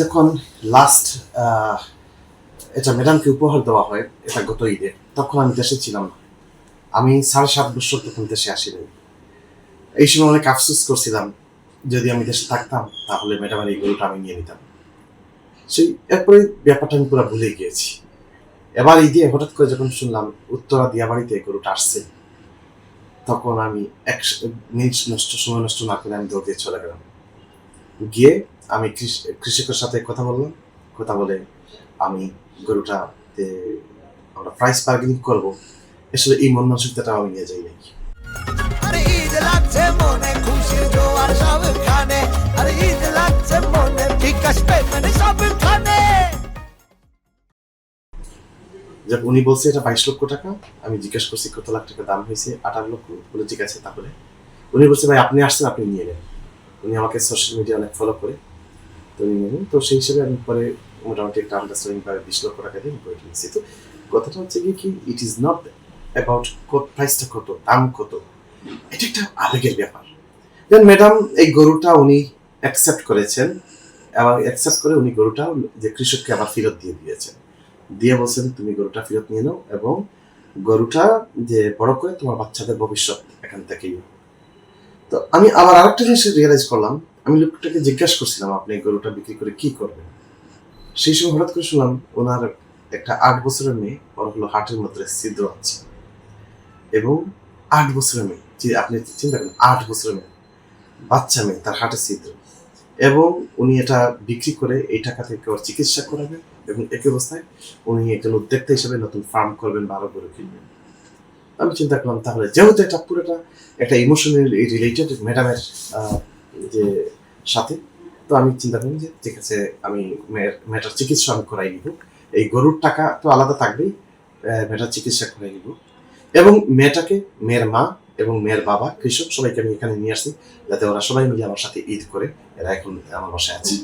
যখন লাস্ট এটা ম্যাডামকে উপহার দেওয়া হয়, এটা গত ঈদে, তখন আমি দেশে ছিলাম না। আমি 7.5 বছর তখন দেশে আসিনি। এই সময় অনেক আফসোস করছিলাম, যদি আমি দেশে থাকতাম তাহলে ম্যাডামের এই গরুটা আমি নিয়ে নিতাম। সেই এরপরে ব্যাপারটা আমি পুরো ভুলে গিয়েছি। এবার ঈদে হঠাৎ করে যখন শুনলাম উত্তরা দিয়াবাড়িতে গরুটা আসছে, তখন আমি মিনিট সময় নষ্ট না করে আমি দৌড়ে চলে গেলাম। গিয়ে আমি কৃষকের সাথে কথা বললাম। কথা বলে আমি গরুটা আমরা প্রাইস বার্গেনিং করবো, আসলে এই মন মানসিকতাটা আমি নিয়ে যাই নাকি। উনি বলছে এটা 22 লক্ষ টাকা। আমি জিজ্ঞেস করছি কত লাখ টাকা দাম হয়েছে, 18 লক্ষ। বলে ঠিক আছে। তাহলে উনি বলছে ভাই আপনি আসছেন, আপনি নিয়ে নেন। উনি আমাকে সোশ্যাল মিডিয়া অনেক ফলো করে, তো নিয়ে নেন। তো সেই হিসেবে আমি পরে মোটামুটি একটা আন্ডারস্ট্যান্ডিং পাই 20 লক্ষ টাকা দিয়ে করে নিয়েছি। তো কথাটা হচ্ছে কি, ইট ইজ নট অ্যাবাউট প্রাইসটা কত, দাম কত, এটা একটা আবেগের ব্যাপার। দেন ম্যাডাম এই গরুটা উনি অ্যাকসেপ্ট করেছেন, এবং অ্যাকসেপ্ট করে উনি গরুটা যে কৃষককে আবার ফেরত দিয়ে দিয়েছেন। দিয়ে বলছেন তুমি গরুটা ফেরত নিয়ে নাও, এবং গরুটা যে বড় করে তোমার বাচ্চাদের ভবিষ্যৎ এখান থেকেই। তো আমি আবার আরেকটা জিনিস রিয়েলাইজ করলাম। আমি লোকটাকে জিজ্ঞাসা করছিলাম আপনি গরুটা বিক্রি করে কি করবেন। সেই সময় হঠাৎ করে শুনলাম ওনার একটা 8 বছরের মেয়ে, ওর হলো হার্টের মধ্যে ছিদ্র আছে, এবং 8 বছরের মেয়ে, আপনি চিন্তা করেন 8 বছরের মেয়ে, বাচ্চা মেয়ে, তার হার্টের ছিদ্র, এবং উনি এটা বিক্রি করে এই টাকা থেকে ওর চিকিৎসা করাবেন, এবং একই অবস্থায় উনি একজন উদ্যোক্তা হিসেবে নতুন ফার্ম করবেন বা আরো গরু কিনবেন। আমি চিন্তা করলাম তাহলে যেহেতু এটা পুরোটা একটা ইমোশনালি রিলেটেড ম্যাডামের যে সাথে, তো আমি চিন্তা করলাম যে ঠিক আছে আমি মেয়েটার চিকিৎসা আমি করাই নিব। এই গরুর টাকা তো আলাদা থাকবেই, মেয়েটার চিকিৎসা করাই নিব, এবং মেয়েটাকে, মেয়ের মা এবং মেয়ের বাবা কৃষক, সবাইকে আমি এখানে নিয়ে আসছি যাতে ওরা সবাই মিলে আমার সাথে ঈদ করে। এরা এখন আমার বাসায় আছে।